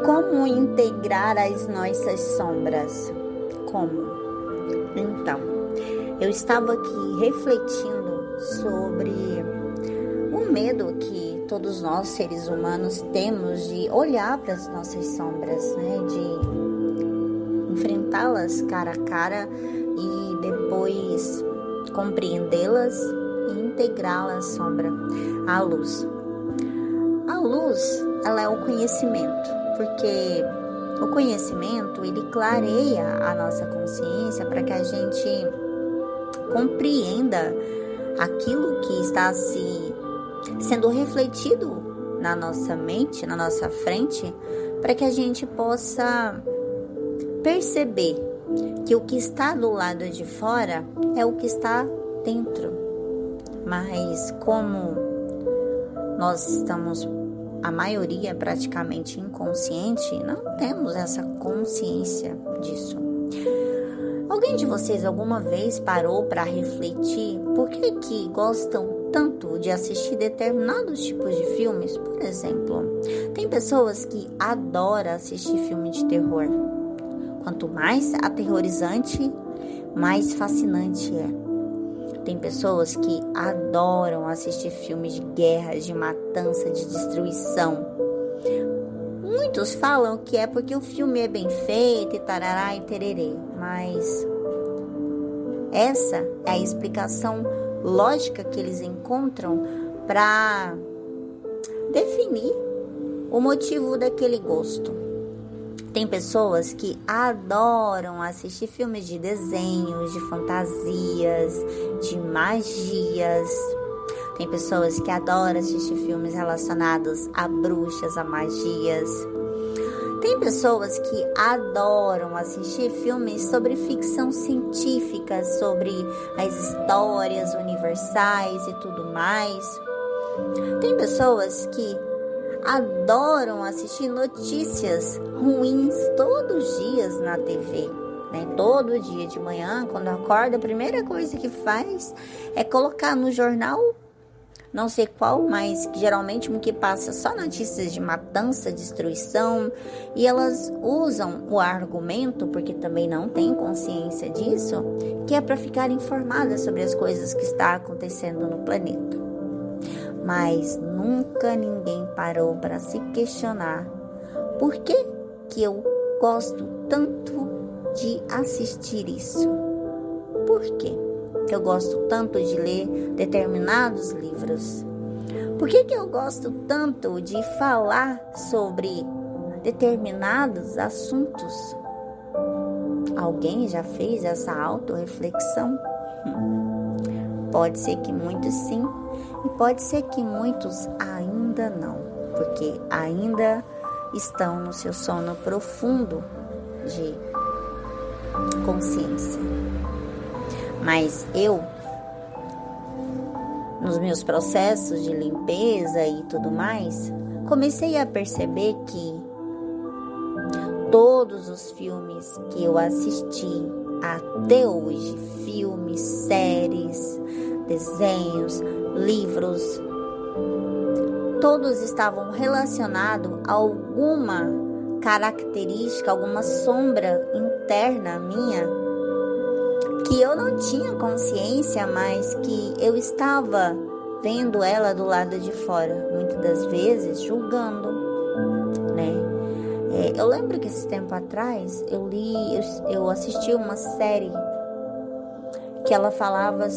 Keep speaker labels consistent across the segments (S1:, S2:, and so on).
S1: Como integrar as nossas sombras? Como? Então, eu estava aqui refletindo sobre o medo que todos nós, seres humanos, temos de olhar para as nossas sombras, né? De enfrentá-las cara a cara e depois compreendê-las e integrá-las sombra à luz. A luz, ela é o conhecimento, porque o conhecimento, ele clareia a nossa consciência para que a gente compreenda aquilo que está sendo refletido na nossa mente, na nossa frente, para que a gente possa perceber que o que está do lado de fora é o que está dentro. Mas como nós estamos, a maioria praticamente inconsciente, não temos essa consciência disso. Alguém de vocês alguma vez parou para refletir por que gostam tanto de assistir determinados tipos de filmes? Por exemplo, tem pessoas que adoram assistir filme de terror. Quanto mais aterrorizante, mais fascinante é. Tem pessoas que adoram assistir filmes de guerra, de matança, de destruição. Muitos falam que é porque o filme é bem feito e tarará e tererê, mas essa é a explicação lógica que eles encontram para definir o motivo daquele gosto. Tem pessoas que adoram assistir filmes de desenhos, de fantasias, de magias. Tem pessoas que adoram assistir filmes relacionados a bruxas, a magias. Tem pessoas que adoram assistir filmes sobre ficção científica, sobre as histórias universais e tudo mais. Tem pessoas que adoram assistir notícias ruins todos os dias na TV, né? Todo dia de manhã, quando acorda, a primeira coisa que faz é colocar no jornal, não sei qual, mas geralmente o que passa só notícias de matança, destruição, e elas usam o argumento, porque também não têm consciência disso, que é para ficar informadas sobre as coisas que estão acontecendo no planeta. Mas nunca ninguém parou para se questionar por que eu gosto tanto de assistir isso? Por que eu gosto tanto de ler determinados livros? Por que eu gosto tanto de falar sobre determinados assuntos? Alguém já fez essa autorreflexão? Pode ser que muitos sim, e pode ser que muitos ainda não, porque ainda estão no seu sono profundo de consciência. Mas eu, nos meus processos de limpeza e tudo mais, comecei a perceber que todos os filmes que eu assisti até hoje, filmes, séries, desenhos, livros, todos estavam relacionados a alguma característica, alguma sombra interna minha, que eu não tinha consciência, mas que eu estava vendo ela do lado de fora, muitas das vezes julgando, né? Eu lembro que esse tempo atrás eu assisti uma série que ela falava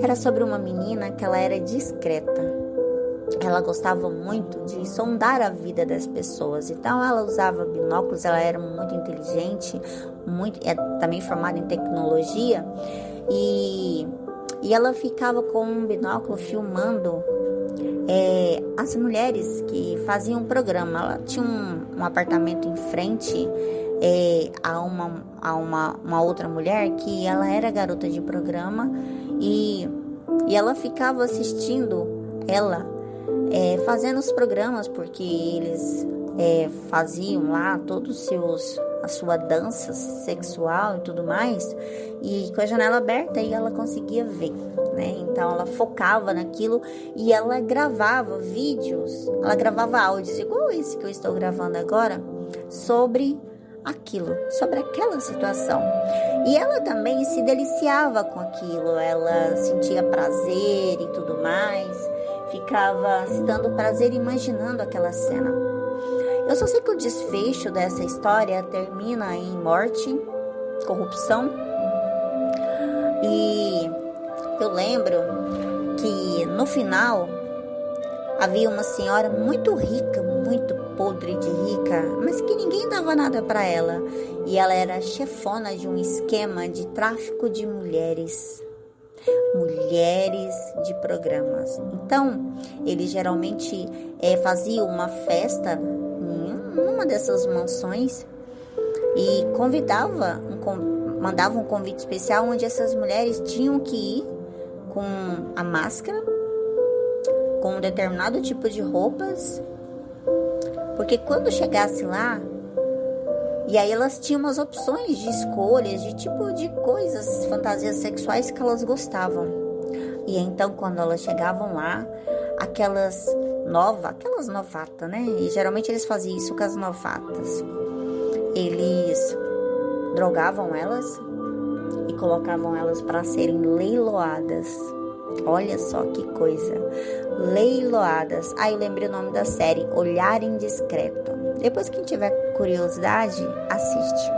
S1: era sobre uma menina que ela era discreta. Ela gostava muito de sondar a vida das pessoas. Então ela usava binóculos, ela era muito inteligente, também formada em tecnologia. E ela ficava com um binóculo filmando as mulheres que faziam um programa. Ela tinha um apartamento em frente a uma outra mulher que ela era garota de programa e ela ficava assistindo ela fazendo os programas, porque eles faziam lá todos os seus a sua dança sexual e tudo mais, e com a janela aberta aí ela conseguia ver, né? Então ela focava naquilo e ela gravava vídeos, ela gravava áudios igual esse que eu estou gravando agora, sobre aquilo, sobre aquela situação. E ela também se deliciava com aquilo, ela sentia prazer e tudo mais, ficava se dando prazer imaginando aquela cena. Eu só sei que o desfecho dessa história termina em morte, corrupção. E eu lembro que no final havia uma senhora muito rica, muito podre de rica, mas que ninguém dava nada para ela. E ela era chefona de um esquema de tráfico de mulheres de programas. Então, eles geralmente faziam uma festa numa dessas mansões e mandava um convite especial onde essas mulheres tinham que ir com a máscara, com um determinado tipo de roupas, porque quando chegasse lá, e aí elas tinham umas opções de escolhas, de tipo de coisas, fantasias sexuais que elas gostavam. E então quando elas chegavam lá, aquelas novatas, né? E geralmente eles faziam isso com as novatas. Eles drogavam elas e colocavam elas para serem leiloadas. Olha só que coisa, leiloadas. Eu lembrei o nome da série, Olhar Indiscreto. Depois quem tiver curiosidade, assiste.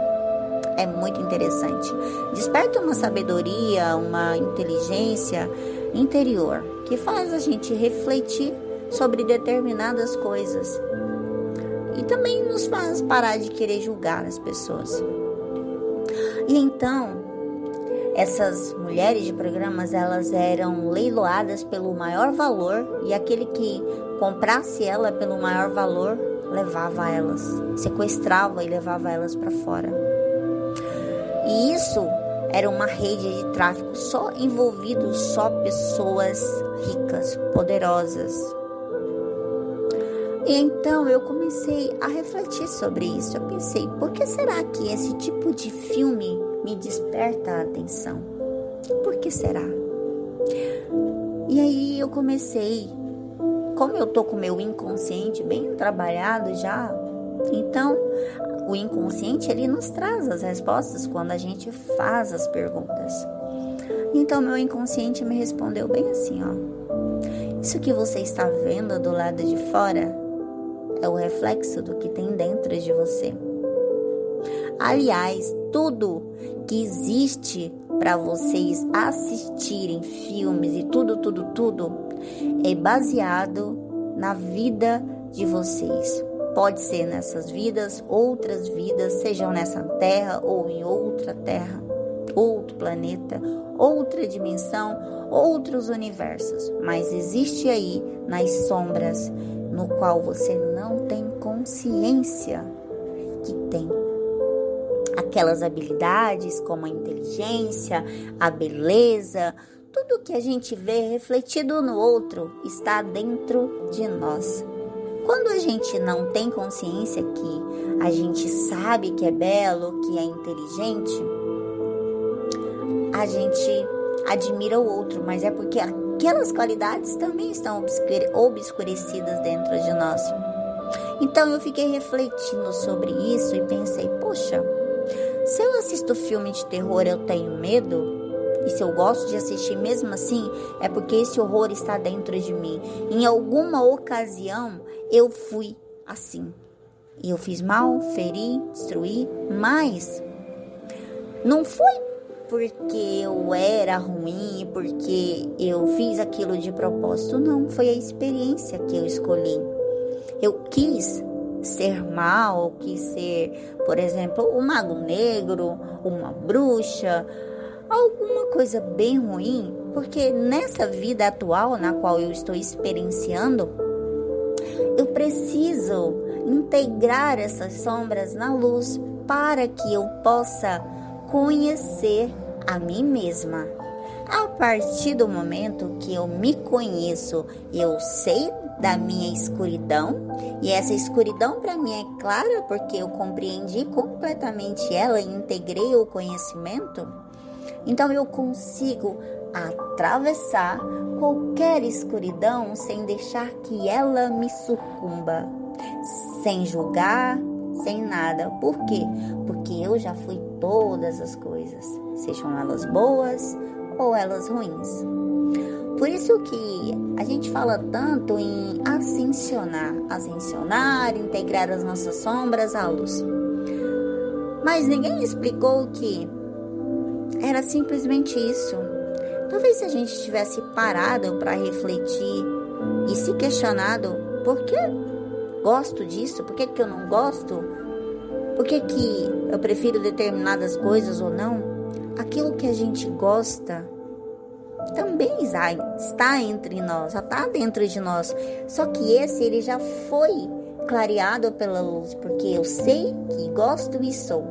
S1: É muito interessante. Desperta uma sabedoria, uma inteligência interior que faz a gente refletir sobre determinadas coisas e também nos faz parar de querer julgar as pessoas. E então, essas mulheres de programas, elas eram leiloadas pelo maior valor, e aquele que comprasse ela pelo maior valor levava elas, sequestrava e levava elas para fora. E isso era uma rede de tráfico só envolvido só pessoas ricas, poderosas. E então eu comecei a refletir sobre isso. Eu pensei, por que será que esse tipo de filme me desperta a atenção? Por que será? E aí eu comecei, como eu tô com o meu inconsciente bem trabalhado já, então o inconsciente ele nos traz as respostas quando a gente faz as perguntas. Então meu inconsciente me respondeu bem assim, isso que você está vendo do lado de fora é o reflexo do que tem dentro de você. Aliás, tudo que existe para vocês assistirem filmes e tudo é baseado na vida de vocês. Pode ser nessas vidas, outras vidas, sejam nessa terra ou em outra terra, outro planeta, outra dimensão, outros universos. Mas existe aí nas sombras, no qual você não tem consciência que tem. Aquelas habilidades como a inteligência, a beleza, tudo que a gente vê refletido no outro está dentro de nós. Quando a gente não tem consciência que a gente sabe que é belo, que é inteligente, a gente admira o outro, mas é porque aquelas qualidades também estão obscurecidas dentro de nós. Então eu fiquei refletindo sobre isso e pensei, poxa, se eu assisto filme de terror eu tenho medo? E se eu gosto de assistir mesmo assim, é porque esse horror está dentro de mim. Em alguma ocasião eu fui assim. E eu fiz mal, feri, destruí, mas não foi porque eu era ruim, porque eu fiz aquilo de propósito, não. Foi a experiência que eu escolhi. Eu quis ser mal, quis ser, por exemplo, um mago negro, uma bruxa, alguma coisa bem ruim, porque nessa vida atual na qual eu estou experienciando, eu preciso integrar essas sombras na luz para que eu possa conhecer a mim mesma. A partir do momento que eu me conheço, eu sei da minha escuridão, e essa escuridão para mim é clara porque eu compreendi completamente ela e integrei o conhecimento. Então eu consigo atravessar qualquer escuridão sem deixar que ela me sucumba, sem julgar, sem nada. Por quê? Porque eu já fui todas as coisas, sejam elas boas ou elas ruins. Por isso que a gente fala tanto em ascensionar, integrar as nossas sombras à luz. Mas ninguém explicou que era simplesmente isso. Talvez se a gente tivesse parado para refletir e se questionado, por que gosto disso? Por que eu não gosto? Por que eu prefiro determinadas coisas ou não? Aquilo que a gente gosta também está entre nós, já está dentro de nós. Só que ele já foi clareado pela luz, porque eu sei que gosto e sou.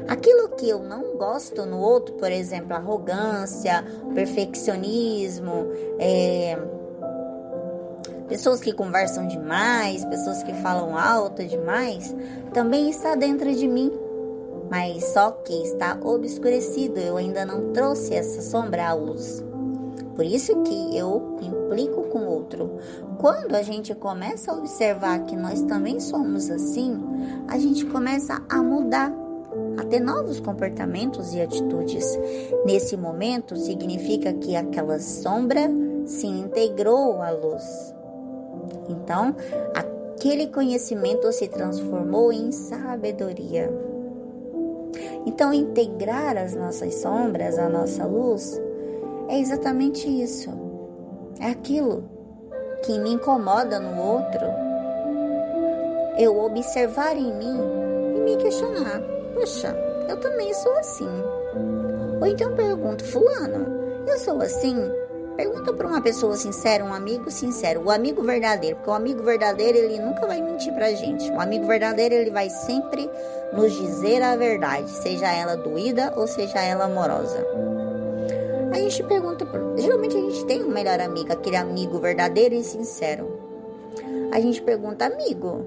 S1: Aquilo que eu não gosto no outro, por exemplo, arrogância, perfeccionismo, pessoas que conversam demais, pessoas que falam alto demais, também está dentro de mim. Mas só que está obscurecido, eu ainda não trouxe essa sombra à luz. Por isso que eu implico com o outro. Quando a gente começa a observar que nós também somos assim, a gente começa a mudar, a ter novos comportamentos e atitudes. Nesse momento, significa que aquela sombra se integrou à luz. Então, aquele conhecimento se transformou em sabedoria. Então, integrar as nossas sombras à nossa luz é exatamente isso. É aquilo que me incomoda no outro, eu observar em mim e me questionar. Poxa, eu também sou assim. Ou então pergunto, fulano, eu sou assim? Pergunta para uma pessoa sincera, um amigo sincero, o amigo verdadeiro, porque o amigo verdadeiro, ele nunca vai mentir pra gente. O amigo verdadeiro, ele vai sempre nos dizer a verdade, seja ela doída ou seja ela amorosa. A gente pergunta, geralmente a gente tem um melhor amigo, aquele amigo verdadeiro e sincero. A gente pergunta, amigo,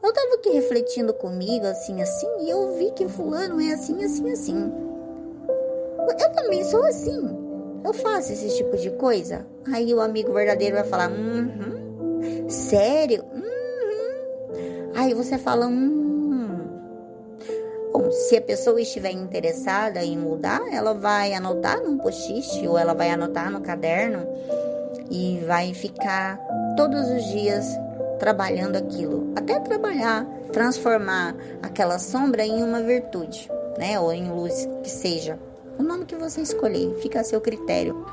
S1: eu tava aqui refletindo comigo, assim, e eu vi que fulano é assim. Eu também sou assim. Eu faço esse tipo de coisa. Aí o amigo verdadeiro vai falar, sério? Aí você fala, Bom, se a pessoa estiver interessada em mudar, ela vai anotar num post-it ou ela vai anotar no caderno e vai ficar todos os dias trabalhando aquilo, até transformar aquela sombra em uma virtude, né? Ou em luz, que seja. O nome que você escolher, fica a seu critério.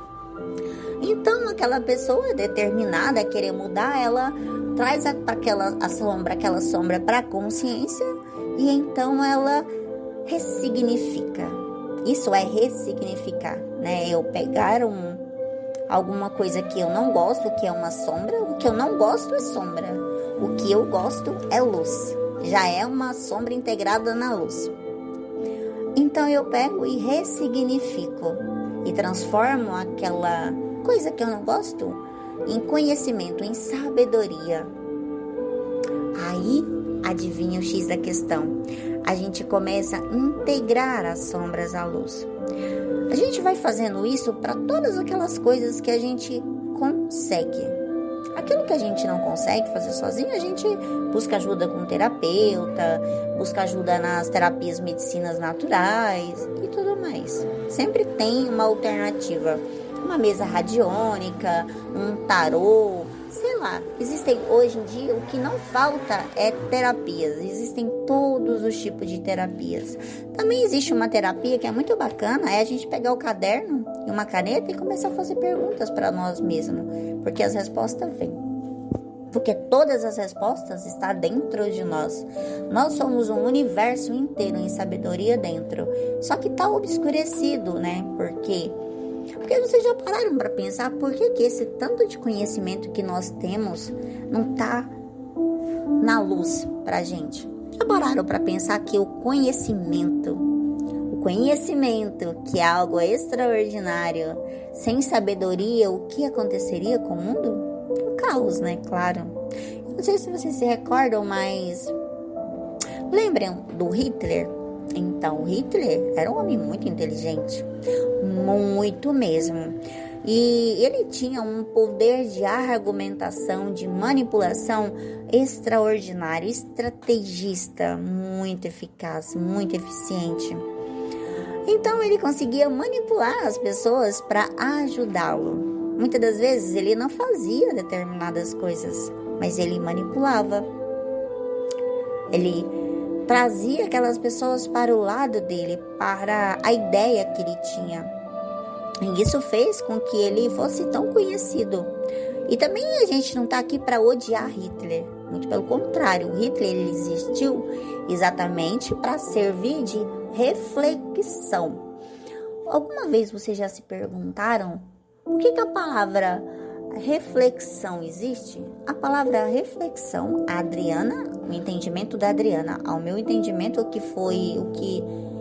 S1: Então, aquela pessoa determinada a querer mudar, ela traz aquela sombra para a consciência e então ela ressignifica. Isso é ressignificar, né? Eu pegar alguma coisa que eu não gosto, que é uma sombra. O que eu não gosto é sombra. O que eu gosto é luz. Já é uma sombra integrada na luz. Então eu pego e ressignifico e transformo aquela coisa que eu não gosto em conhecimento, em sabedoria. Aí, adivinha o X da questão? A gente começa a integrar as sombras à luz. A gente vai fazendo isso para todas aquelas coisas que a gente consegue. Aquilo que a gente não consegue fazer sozinho, a gente busca ajuda com um terapeuta, busca ajuda nas terapias medicinas naturais e tudo mais. Sempre tem uma alternativa. Uma mesa radiônica, um tarô, sei lá. Existem hoje em dia, o que não falta é terapias. Existem todos os tipos de terapias. Também existe uma terapia que é muito bacana, é a gente pegar o caderno e uma caneta e começar a fazer perguntas para nós mesmos. Porque as respostas vêm. Porque todas as respostas estão dentro de nós. Nós somos um universo inteiro em sabedoria dentro. Só que está obscurecido, né? Porque vocês já pararam para pensar por que esse tanto de conhecimento que nós temos não está na luz pra gente? Já pararam para pensar que o conhecimento, que é algo extraordinário, sem sabedoria, o que aconteceria com o mundo? caos, né? Claro. Não sei se vocês se recordam, mas lembram do Hitler? Então, o Hitler era um homem muito inteligente, muito mesmo. E ele tinha um poder de argumentação, de manipulação extraordinário, estrategista, muito eficaz, muito eficiente. Então, ele conseguia manipular as pessoas para ajudá-lo. Muitas das vezes, ele não fazia determinadas coisas, mas ele manipulava. Ele trazia aquelas pessoas para o lado dele, para a ideia que ele tinha. E isso fez com que ele fosse tão conhecido. E também a gente não está aqui para odiar Hitler. Muito pelo contrário, o Hitler ele existiu exatamente para servir de reflexão. Alguma vez vocês já se perguntaram por que a palavra reflexão existe? A palavra reflexão, a Adriana, o entendimento da Adriana, ao meu entendimento, o que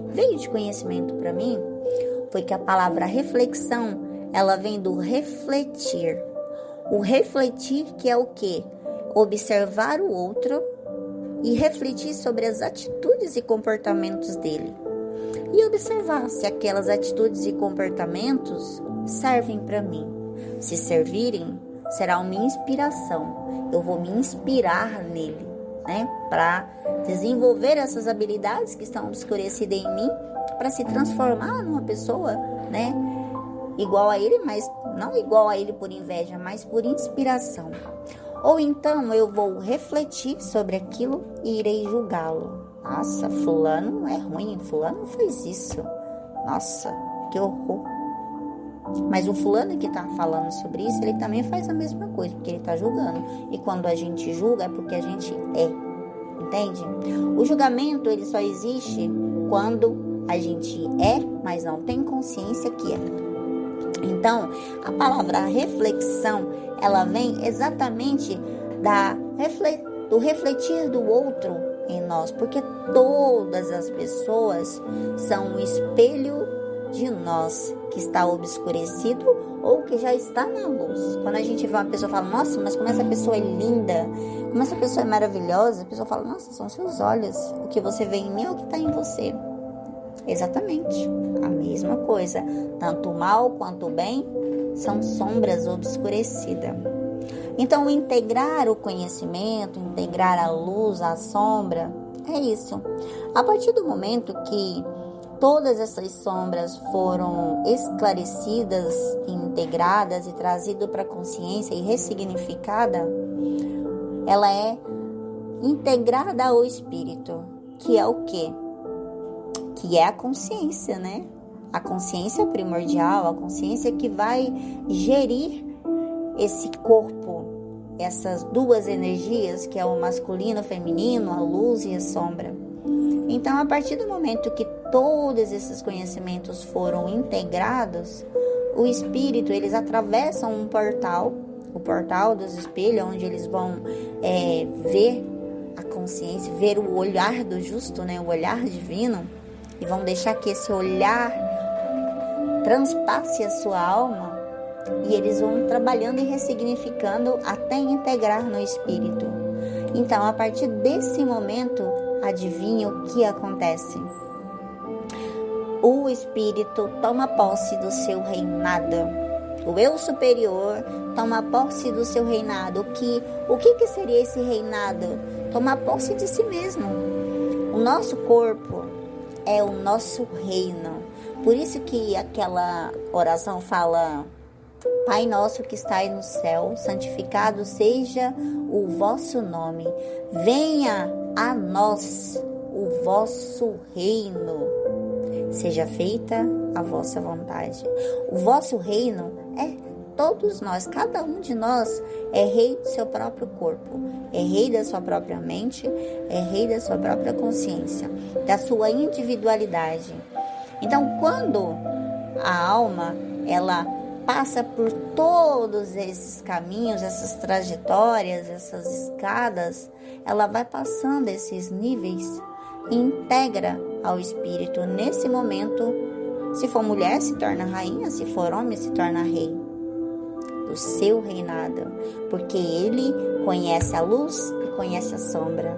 S1: veio de conhecimento para mim, foi que a palavra reflexão, ela vem do refletir. O refletir que é o quê? Observar o outro e refletir sobre as atitudes e comportamentos dele. E observar se aquelas atitudes e comportamentos servem para mim. Se servirem, será uma inspiração. Eu vou me inspirar nele, né? Para desenvolver essas habilidades que estão obscurecidas em mim, para se transformar numa pessoa, né? Igual a ele, mas não igual a ele por inveja, mas por inspiração. Ou então eu vou refletir sobre aquilo e irei julgá-lo. Nossa, fulano é ruim, fulano fez isso. Nossa, que horror. Mas o fulano que está falando sobre isso, ele também faz a mesma coisa, porque ele está julgando. E quando a gente julga é porque a gente é, entende? O julgamento, ele só existe quando a gente é, mas não tem consciência que é. Então, a palavra reflexão, ela vem exatamente do refletir do outro em nós, porque todas as pessoas são um espelho de nós que está obscurecido ou que já está na luz. Quando a gente vê uma pessoa e fala, nossa, mas como essa pessoa é linda, como essa pessoa é maravilhosa, a pessoa fala, nossa, são seus olhos, o que você vê em mim é o que está em você. Exatamente, a mesma coisa, tanto o mal quanto o bem são sombras obscurecidas. Então, integrar o conhecimento, integrar a luz, a sombra, é isso. A partir do momento que todas essas sombras foram esclarecidas, integradas e trazidas para a consciência e ressignificada, ela é integrada ao espírito, que é o quê? Que é a consciência, né? A consciência primordial, a consciência que vai gerir esse corpo, essas duas energias, que é o masculino, o feminino, a luz e a sombra. Então, a partir do momento que todos esses conhecimentos foram integrados, o espírito, eles atravessam um portal, o portal dos espelhos, onde eles vão ver a consciência, ver o olhar do justo, né? O olhar divino, e vão deixar que esse olhar transpasse a sua alma, e eles vão trabalhando e ressignificando até integrar no espírito. Então, a partir desse momento, adivinha o que acontece? O espírito toma posse do seu reinado. O eu superior toma posse do seu reinado. O que seria esse reinado? Tomar posse de si mesmo. O nosso corpo é o nosso reino. Por isso que aquela oração fala: Pai nosso que estais no céu, santificado seja o vosso nome. Venha a nós o vosso reino. Seja feita a vossa vontade. O vosso reino é todos nós, cada um de nós é rei do seu próprio corpo, é rei da sua própria mente, é rei da sua própria consciência, da sua individualidade. Então, quando a alma, ela passa por todos esses caminhos, essas trajetórias, essas escadas, ela vai passando esses níveis e integra ao espírito. Nesse momento, se for mulher, se torna rainha, se for homem, se torna rei. do seu reinado, porque ele conhece a luz e conhece a sombra.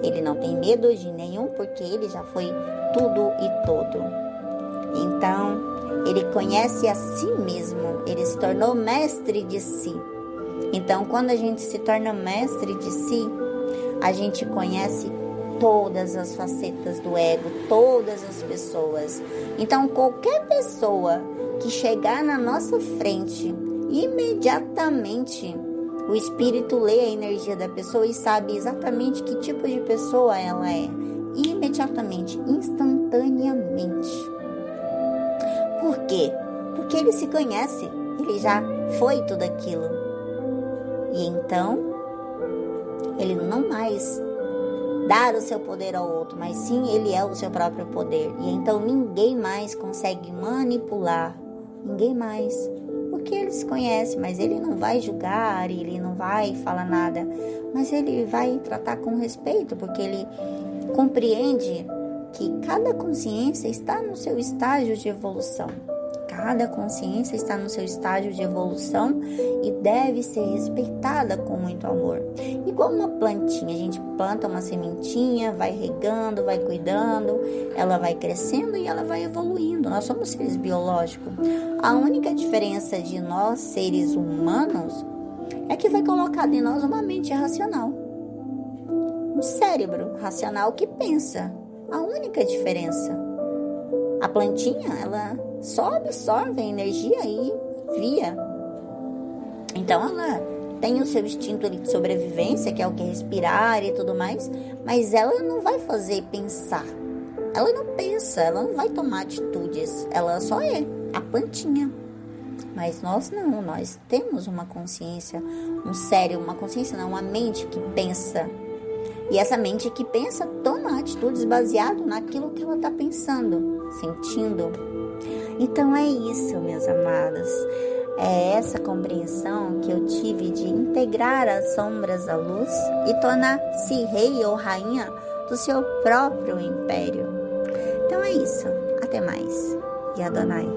S1: Ele não tem medo de nenhum, porque ele já foi tudo e todo. Então, ele conhece a si mesmo, ele se tornou mestre de si. Então, quando a gente se torna mestre de si, a gente conhece todas as facetas do ego, todas as pessoas. Então, qualquer pessoa que chegar na nossa frente, imediatamente o espírito lê a energia da pessoa e sabe exatamente que tipo de pessoa ela é. Imediatamente, instantaneamente. Por quê? Porque ele se conhece, ele já foi tudo aquilo. E então, ele não mais dar o seu poder ao outro, mas sim ele é o seu próprio poder. E então ninguém mais consegue manipular, ninguém mais, porque ele se conhece, mas ele não vai julgar, ele não vai falar nada, mas ele vai tratar com respeito, porque ele compreende que cada consciência está no seu estágio de evolução. Cada consciência está no seu estágio de evolução e deve ser respeitada com muito amor. Igual uma plantinha, a gente planta uma sementinha, vai regando, vai cuidando, ela vai crescendo e ela vai evoluindo. Nós somos seres biológicos. A única diferença de nós, seres humanos, é que vai colocar em nós uma mente racional. Um cérebro racional que pensa. A única diferença. A plantinha, ela só absorve a energia e via. Então ela tem o seu instinto de sobrevivência, que é o que é respirar e tudo mais, mas ela não vai fazer pensar. Ela não pensa, ela não vai tomar atitudes, ela só é a plantinha. Mas nós não, nós temos uma consciência, um cérebro, uma consciência não, uma mente que pensa. E essa mente que pensa toma atitudes baseado naquilo que ela está pensando, sentindo. Então é isso, meus amados. É essa compreensão que eu tive de integrar as sombras à luz e tornar-se rei ou rainha do seu próprio império. Então é isso. Até mais. E Adonai.